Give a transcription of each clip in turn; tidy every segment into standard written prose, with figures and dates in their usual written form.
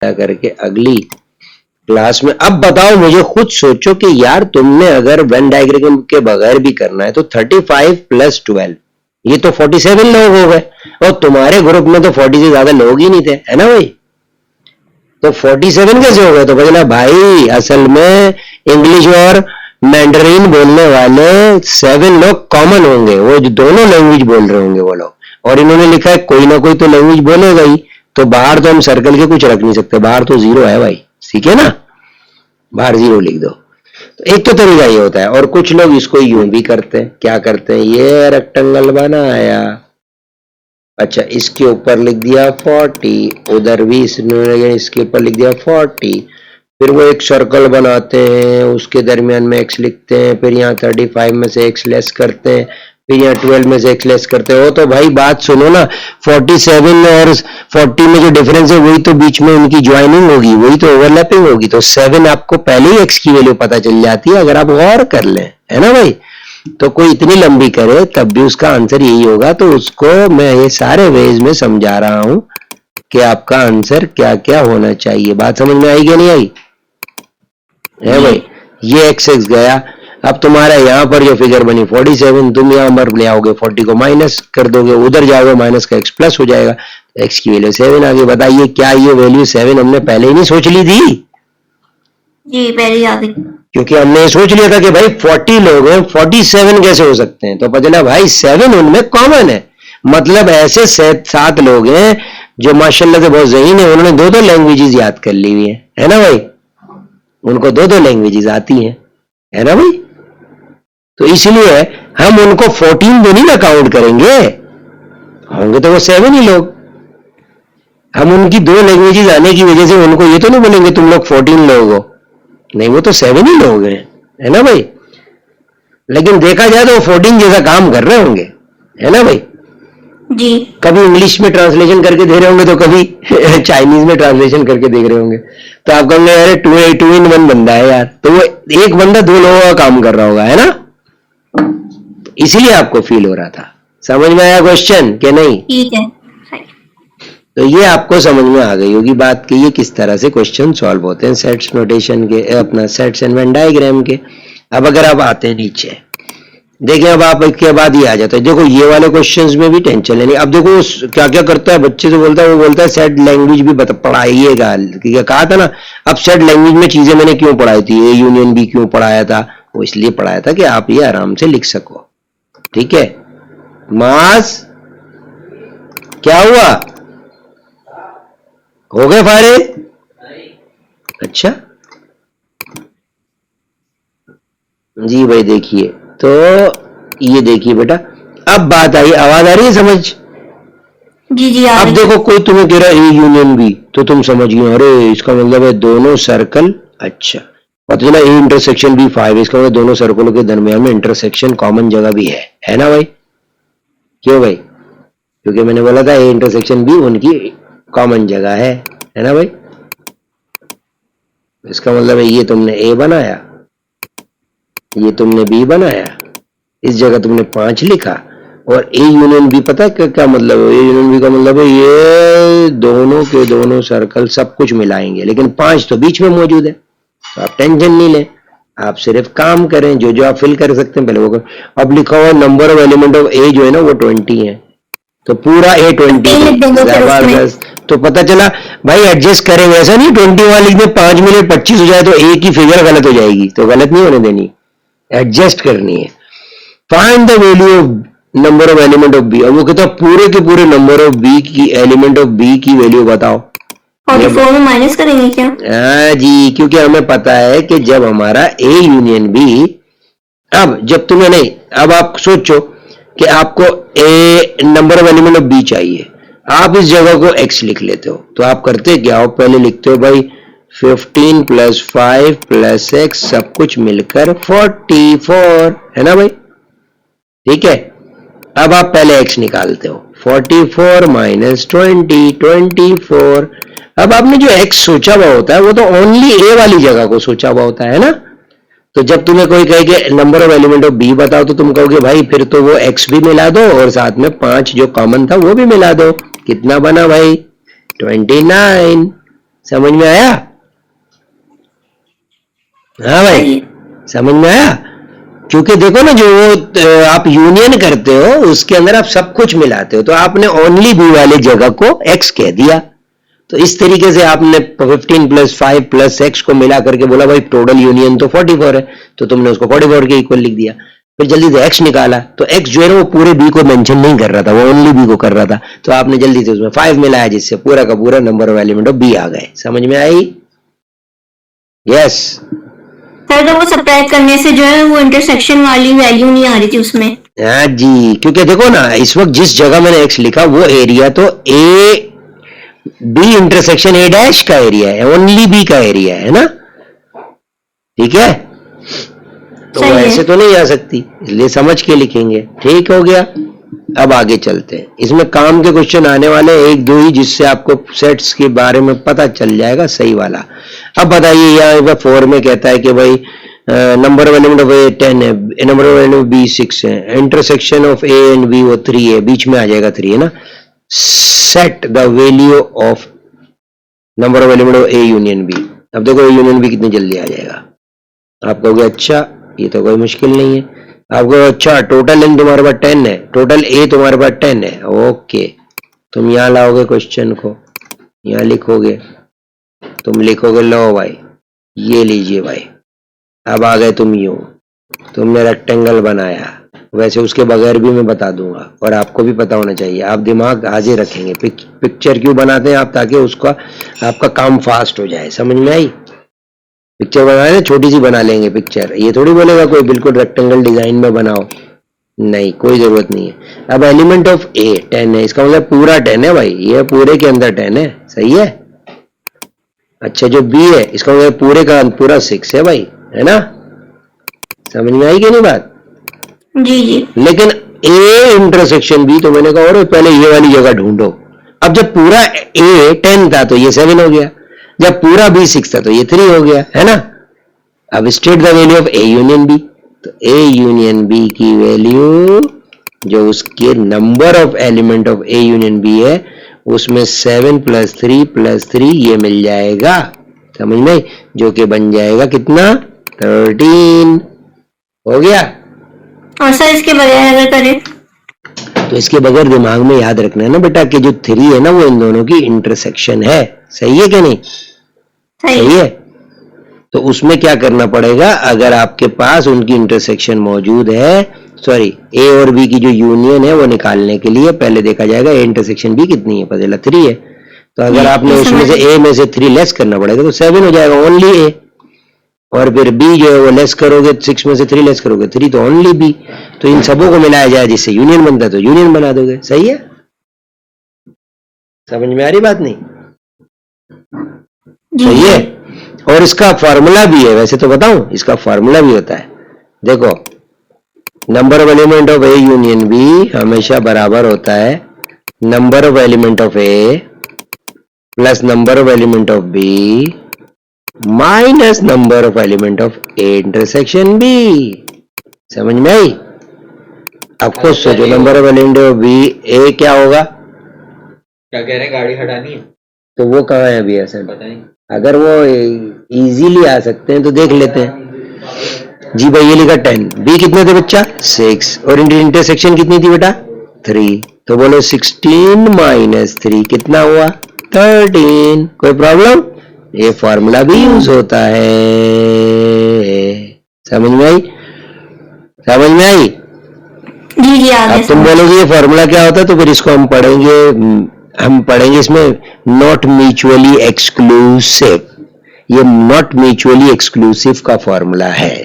करके अगली क्लास में। अब बताओ मुझे, खुद सोचो कि यार तुमने अगर वेन डायग्राम के बगैर भी करना है तो 35 + 12 ये तो 47 लोग हो गए, और तुम्हारे ग्रुप में तो 40 से ज्यादा लोग ही नहीं थे, है ना भाई। तो 47 कैसे हो गए? तो बोला भाई असल में इंग्लिश और मैंडरीन बोलने वाले 7 लोग कॉमन होंगे, वो जो दोनों लैंग्वेज बोल रहे होंगे वो लोग, और इन्होंने लिखा है कोई ना कोई तो लैंग्वेज बोलेगा ही, तो बाहर तो हम सर्कल के कुछ रख नहीं सकते, बाहर तो 0 है भाई, ठीक है ना, बाहर 0 लिख दो। तो एक तो तरीका ये होता है, और कुछ लोग इसको यूं भी करते हैं, क्या करते हैं, ये रेक्टेंगल बनाया, अच्छा इसके ऊपर लिख दिया 40, उधर भी इसके ऊपर लिख दिया 40, फिर वो एक सर्कल बनाते हैं, उसके दरमियान में x लिखते हैं, फिर यहाँ 35 में से x लेस करते हैं, फिर यहाँ 12 में से x लेस करते हो। तो भाई बात सुनो ना, 47 और 40 में जो डिफरेंस है वही तो बीच में उनकी ज्वाइनिंग होगी, वही तो ओवरलैपिंग होगी, तो 7 आपको पहले ही x की वैल्यू पता चल जाती है अगर आप गौर कर लें, है ना भाई। तो कोई इतनी लंबी करे तब भी उसका आंसर यही होगा, तो उसको मैं ये सारे वेज में समझा रहा हूं कि आपका आंसर क्या क्या होना चाहिए। बात समझ में आई कि नहीं आई है भाई। ये x गया, अब तुम्हारा यहाँ पर जो फिगर बनी 47, तुम यहाँ पर ले आओगे 40 को माइनस कर दोगे, उधर जाओगे माइनस का x प्लस हो जाएगा, x की वैल्यू 7 आ गई। बताइए क्या ये वैल्यू 7 हमने पहले ही नहीं सोच ली थी? जी पहले ही आ गई, क्योंकि हमने सोच लिया था कि भाई 40 लोग हैं, 47 कैसे हो सकते हैं, तो पता चला भाई 7 उनमें कॉमन है, मतलब ऐसे 7 लोग हैं जो माशाल्लाह से बहुत ज़हीन है, उन्होंने 2-2 लैंग्वेजेस याद कर ली हुई है ना भाई, उनको 2-2 लैंग्वेजेस आती हैं, है ना भाई। तो इसलिए हम उनको 14 तो नहीं ना काउंट करेंगे, होंगे तो वो 7 ही लोग, हम उनकी 2 लैंग्वेजेस आने की वजह से उनको ये तो नहीं बोलेंगे तुम लोग 14 लोग हो, नहीं वो तो 7 ही लोग हैं, है ना भाई। लेकिन देखा जाए तो 14 जैसा काम कर रहे होंगे, है ना भाई जी। कभी इंग्लिश में ट्रांसलेशन करके दे रहे होंगे तो कभी चाइनीज में ट्रांसलेशन करके देख रहे होंगे, तो आप कहोगे अरे 2 in 1 बंदा है यार, तो वो एक बंदा 2 लोगों का काम कर रहा होगा, है ना, इसीलिए आपको फील हो रहा था। समझ में आया क्वेश्चन कि नहीं? ठीक है, तो ये आपको समझ में आ गई होगी बात कि ये किस तरह से क्वेश्चन सॉल्व होते हैं सेट्स नोटेशन के, अपना सेट्स एंड वेन डायग्राम के। अब अगर आप आते हैं नीचे देखिए, अब आप इसके बाद ही आ जाता है, देखो ये वाले क्वेश्चंस में भी टेंशन नहीं। अब देखो क्या क्या करता है बच्चे से बोलता है, वो बोलता है सेट लैंग्वेज भी पढ़ाइएगा, कहा था ना। अब सेट लैंग्वेज में चीजें मैंने क्यों पढ़ाई थी, ए यूनियन बी क्यों पढ़ाया था, वो इसलिए पढ़ाया था कि आप ये आराम से लिख सको, ठीक है। मास क्या हुआ, हो गए फारे? अच्छा जी भाई, देखिए तो ये देखिए बेटा, अब बात आई, आवाज आ रही है समझ? जी जी अब देखो कोई तुम्हें कह रहा है ए यूनियन बी, तो तुम समझ गए अरे इसका मतलब है दोनों सर्कल, अच्छा पता चला ए इंटरसेक्शन बी 5, इसका मतलब दोनों सर्कलों के दरमियान में इंटरसेक्शन कॉमन जगह भी है ना भाई। क्यों भाई? क्योंकि मैंने बोला था ए इंटरसेक्शन बी उनकी कॉमन जगह है ना भाई। इसका मतलब है ये तुमने ए बनाया, ये तुमने बी बनाया, इस जगह तुमने 5 लिखा, और ए यूनियन बी पता है क्या मतलब है? ए यूनियन बी का मतलब है ये दोनों के दोनों सर्कल सब कुछ मिलाएंगे, लेकिन 5 तो बीच में मौजूद है, तो आप टेंशन नहीं लें, आप सिर्फ काम करें, जो आप फिल कर सकते हैं पहले वो करें। अब लिखा हुआ नंबर ऑफ एलिमेंट ऑफ ए जो है ना वो 20 है, तो पूरा ए 20 जबरदस्त। तो पता चला भाई एडजस्ट करेंगे, ऐसा नहीं 21 लिख दे 5 मिले 25 हो जाए तो ए की फिगर गलत हो जाएगी, तो गलत नहीं होने देनी, एडजस्ट करनी है। Find the value of number of element of B, अब वो कहता है पूरे के पूरे नंबर ऑफ बी की एलिमेंट ऑफ बी की वैल्यू बताओ। 44 में माइनस करेंगे क्या? हाँ जी, क्योंकि हमें पता है कि जब हमारा ए यूनियन बी, अब जब तुम्हें नहीं, अब आप सोचो कि आपको A number of element of B चाहिए, आप इस जगह को x लिख लेते हो, तो आप करते क्या हो, पहले लिखते हो भाई 15 + 5 + x सब कुछ मिलकर 44, है ना भाई, ठीक है। अब आप पहले x निकालते हो, 44 - 20 24। अब आपने जो x सोचा हुआ होता है वो तो ओनली a वाली जगह को सोचा हुआ होता है ना, तो जब तुम्हें कोई कहे कि number of element of B बताओ, तो तुम कहोगे भाई फिर तो वो x भी मिला दो और साथ में 5 जो कॉमन था वो भी मिला दो। कितना बना भाई? 29। समझ में आया? हाँ भाई, सही है। समझ में आया? क्योंकि देखो ना, जो आप यूनियन करते हो उसके अंदर आप सब कुछ मिलाते हो, तो आपने ओनली बी वाली जगह को x कह दिया, तो इस तरीके से आपने 15 प्लस 5 प्लस x को मिला करके बोला भाई टोटल यूनियन तो 44 है, तो तुमने उसको 44 के इक्वल लिख दिया। फिर जल्दी से x निकाला, तो x जो है वो पूरे b को मेंशन नहीं कर रहा था, वो ओनली b को कर रहा था, तो आपने जल्दी से उसमें 5 मिलाया, जिससे पूरा का पूरा number of element of b आ गए। समझ में आई? यस। सर तो वो सब्ट्रैक्ट करने से जो है वो इंटरसेक्शन वाली वैल्यू नहीं आ रही थी उसमें। हाँ जी, क्योंकि देखो ना, इस वक्त जिस जगह मैंने x लिखा वो एरिया तो a b intersection a dash का एरिया है, ओनली b का एरिया है ना, ठीक है? तो सही है। ऐसे तो नहीं आ सकती, इसलिए समझ के लिखेंगे। ठीक हो गया? अब आगे चलते हैं। इसमें काम के क्वेश्चन आने वाले एक दो ही, जिससे आपको सेट्स के बारे में पता चल जाएगा सही वाला। अब बताइए, यहाँ 4 में कहता है कि भाई number of element of A 10 है, number of element of B 6 है, intersection of A and B वो 3 है, बीच में आ जाएगा 3 है ना। Set the value of number of element of A union B. अब देखो ए यूनियन बी कितनी जल्दी आ जाएगा। आप कहोगे अच्छा ये तो कोई मुश्किल नहीं है। आपको अच्छा टोटल लेंथ तुम्हारे पास 10 है, टोटल ए तुम्हारे पास 10 है, ओके। तुम यहाँ लाओगे क्वेश्चन को, यहाँ लिखोगे, तुम लिखोगे लो भाई ये लीजिए भाई। अब आ गए तुम यूं, तुमने रेक्टेंगल बनाया, वैसे उसके बगैर भी मैं बता दूंगा और आपको भी पता होना चाहिए। आप दिमाग हाजिर रखेंगे। पिक्चर क्यों बनाते हैं आप? ताकि उसका आपका काम फास्ट हो जाए। समझ में आई? पिक्चर बनाए छोटी सी बना लेंगे पिक्चर, ये थोड़ी बोलेगा कोई बिल्कुल रेक्टेंगल डिजाइन में बनाओ, नहीं, कोई जरूरत नहीं है। अब एलिमेंट ऑफ ए 10 है, इसका मतलब पूरा 10 है भाई, ये पूरे के अंदर 10 है, सही है। अच्छा जो बी है इसका मतलब पूरे का पूरा 6 है भाई, है ना? समझ में आई कि नहीं बात? जी जी। लेकिन ए इंटरसेक्शन बी, तो मैंने कहा और पहले ये वाली जगह ढूंढो। अब जब पूरा ए 10 था तो ये 7 हो गया, जब पूरा बी 6 था तो ये 3 हो गया, है ना? अब state the value of A union B, तो ए यूनियन बी की वैल्यू जो उसके number of element of A union B है उसमें 7 प्लस 3 प्लस 3 ये मिल जाएगा। समझ में? जो कि बन जाएगा कितना? 13 हो गया। और सर इसके बगैर अगर करें तो इसके बगैर दिमाग में याद रखना है ना बेटा कि जो 3 है ना वो इन दोनों की इंटरसेक्शन है। सही है कि नहीं? सही है। तो उसमें क्या करना पड़ेगा? अगर आपके पास उनकी इंटरसेक्शन मौजूद है, सॉरी ए और बी की जो यूनियन है वो निकालने के लिए पहले देखा जाएगा ए इंटरसेक्शन बी कितनी है, पता चला 3 है। तो अगर आपने उसमें से ए में से 3 लेस करना पड़ेगा तो 7 हो जाएगा, ओनली ए। और फिर बी जो है वो लेस करोगे, 6 में से 3 लेस करोगे 3, तो ओनली बी। तो इन सबों को मिलाया जाए जिससे यूनियन बनता है तो यूनियन बना दोगे। सही है? समझ में आ रही बात? नहीं सही है? और इसका फॉर्मूला भी है, वैसे तो बताऊं, इसका फॉर्मूला भी होता है। देखो number of element of A union B हमेशा बराबर होता है number of element of A plus number of element of B minus number of element of A intersection B. समझ में आई? अब खुद सोचो, number of element of B A क्या होगा? क्या कह रहे हैं? गाड़ी हटानी है? तो वो कहाँ है अभी? ऐसा पता नहीं। अगर वो इजीली आ सकते हैं तो देख लेते हैं। जी भाई ये लिखा 10, बी कितने थे बच्चा? 6, और इंटरसेक्शन कितनी थी बेटा? 3। तो बोलो 16 माइनस 3 कितना हुआ? 13। कोई प्रॉब्लम? ये फॉर्मूला भी यूज होता है। समझ में आई? समझ में आई? जी जी अब तुम बोलोगे ये फॉर्मूला क्या होता है, तो फिर इसको हम पढ़ेंगे इसमें नॉट म्यूचुअली एक्सक्लूसिव। ये नॉट म्यूचुअली एक्सक्लूसिव का फॉर्मूला है।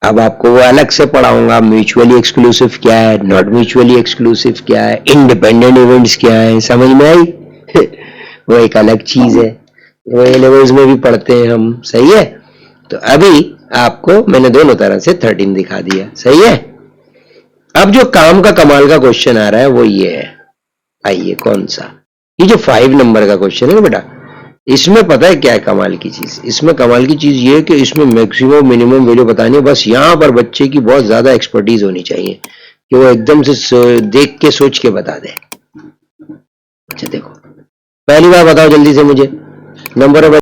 अब आपको वो अलग से पढ़ाऊंगा, म्यूचुअली एक्सक्लूसिव क्या है, नॉट म्यूचुअली एक्सक्लूसिव क्या है, इंडिपेंडेंट इवेंट्स क्या है। समझ में आई? वो एक अलग चीज है, वो ए लेवल्स में भी पढ़ते हैं हम। सही है? तो अभी आपको मैंने दोनों तरह से 13 दिखा दिया। सही है? अब जो काम का कमाल का क्वेश्चन आ रहा है वो ये है। आइए कौन सा? ये जो 5 नंबर का क्वेश्चन है ना बेटा, इसमें पता है क्या है कमाल की चीज? इसमें कमाल की चीज ये है कि इसमें मैक्सिमम मिनिमम वैल्यू बतानी है। बस यहाँ पर बच्चे की बहुत ज्यादा एक्सपर्टीज होनी चाहिए कि वो एकदम से देख के सोच के बता दे। अच्छा देखो, पहली बार बताओ जल्दी से मुझे, नंबर ऑफ